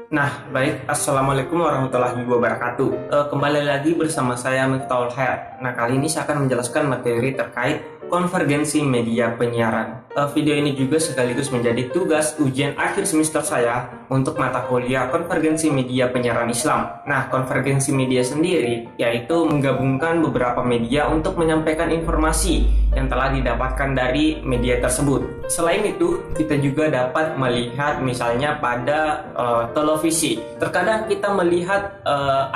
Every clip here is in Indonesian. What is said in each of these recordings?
Baik, Assalamualaikum warahmatullahi wabarakatuh. Kembali lagi bersama saya Miftahul Hayat. Kali ini saya akan menjelaskan materi terkait konvergensi media penyiaran. Video ini juga sekaligus menjadi tugas ujian akhir semester saya untuk mata kuliah konvergensi media penyiaran Islam. Konvergensi media sendiri yaitu menggabungkan beberapa media untuk menyampaikan informasi yang telah didapatkan dari media tersebut. Selain itu, kita juga dapat melihat misalnya pada televisi. Terkadang kita melihat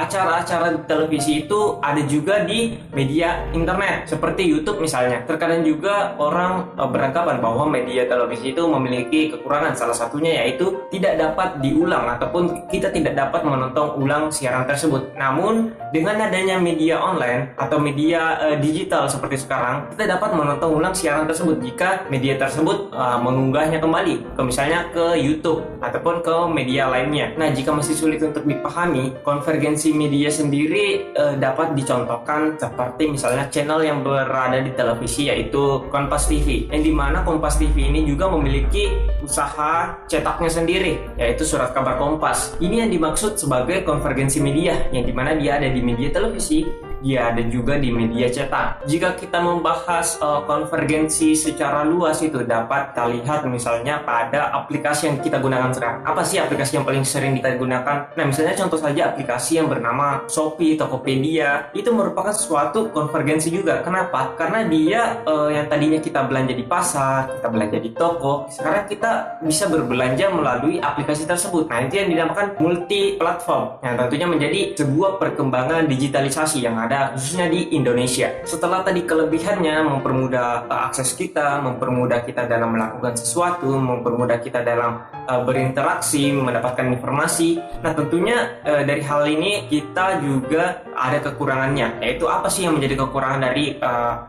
acara-acara di televisi itu ada juga di media internet, seperti YouTube misalnya. Terkadang juga orang beranggapan bahwa media televisi itu memiliki kekurangan. Salah satunya yaitu tidak dapat diulang ataupun kita tidak dapat menonton ulang siaran tersebut. Namun, dengan adanya media online atau media digital seperti sekarang, kita dapat menonton ulang siaran tersebut jika media tersebut mengunggahnya kembali misalnya ke YouTube ataupun ke media lainnya. Jika masih sulit untuk dipahami, konvergensi media sendiri dapat dicontohkan seperti misalnya channel yang berada di televisi yaitu Kompas TV, yang dimana Kompas TV ini juga memiliki usaha cetaknya sendiri yaitu Surat Kabar Kompas. Ini yang dimaksud sebagai konvergensi media, yang dimana dia ada di media televisi, dia ada juga di media cetak. Jika kita membahas konvergensi secara luas, itu dapat kita lihat misalnya pada aplikasi yang kita gunakan sekarang. Apa sih aplikasi yang paling sering kita gunakan? Misalnya contoh saja aplikasi yang bernama Shopee, Tokopedia. Itu merupakan suatu konvergensi juga. Kenapa? Karena dia yang tadinya kita belanja di pasar, kita belanja di toko, sekarang kita bisa berbelanja melalui aplikasi tersebut. Itu yang dinamakan multi platform, yang tentunya menjadi sebuah perkembangan digitalisasi yang ada khususnya di Indonesia. Setelah tadi kelebihannya mempermudah akses kita, mempermudah kita dalam melakukan sesuatu, mempermudah kita dalam berinteraksi, mendapatkan informasi. Tentunya dari hal ini kita juga ada kekurangannya. Yaitu apa sih yang menjadi kekurangan dari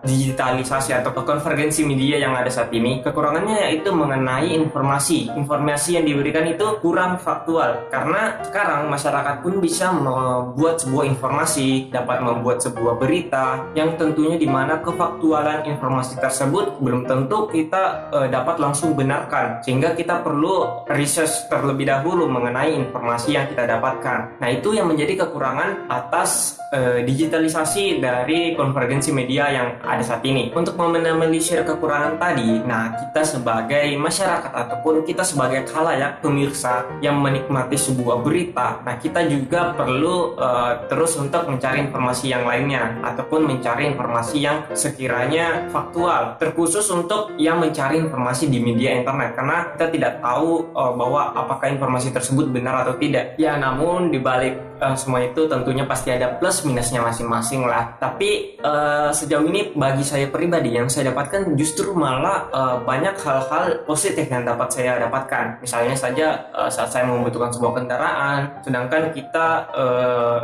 digitalisasi atau konvergensi media yang ada saat ini? Kekurangannya yaitu mengenai informasi. Informasi yang diberikan itu kurang faktual. Karena sekarang masyarakat pun bisa membuat sebuah informasi, dapat membuat sebuah berita yang tentunya di mana kefaktualan informasi tersebut belum tentu kita dapat langsung benarkan, sehingga kita perlu research terlebih dahulu mengenai informasi yang kita dapatkan. Itu yang menjadi kekurangan atas digitalisasi dari konvergensi media yang ada saat ini. Untuk meminimalisir kekurangan tadi, kita sebagai masyarakat ataupun kita sebagai khalayak pemirsa yang menikmati sebuah berita, kita juga perlu terus untuk mencari informasi yang lainnya ataupun mencari informasi yang sekiranya faktual, terkhusus untuk yang mencari informasi di media internet, karena kita tidak tahu bahwa apakah informasi tersebut benar atau tidak. Namun dibalik semua itu tentunya pasti ada plus minusnya masing-masing lah. Tapi sejauh ini bagi saya pribadi yang saya dapatkan justru malah banyak hal-hal positif yang dapat saya dapatkan. Misalnya saja saat saya membutuhkan sebuah kendaraan, sedangkan kita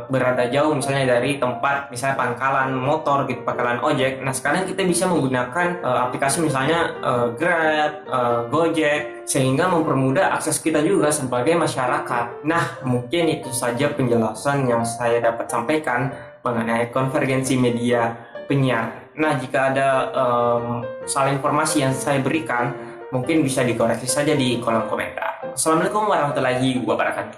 berada jauh misalnya dari tempat misalnya pangkalan motor gitu, pangkalan ojek. Sekarang kita bisa menggunakan aplikasi misalnya Grab, Gojek, sehingga mempermudah akses kita juga sebagai masyarakat. Mungkin itu saja penjelasan yang saya dapat sampaikan mengenai konvergensi media penyiar. Jika ada salah informasi yang saya berikan, mungkin bisa dikoreksi saja di kolom komentar. Assalamualaikum warahmatullahi wabarakatuh.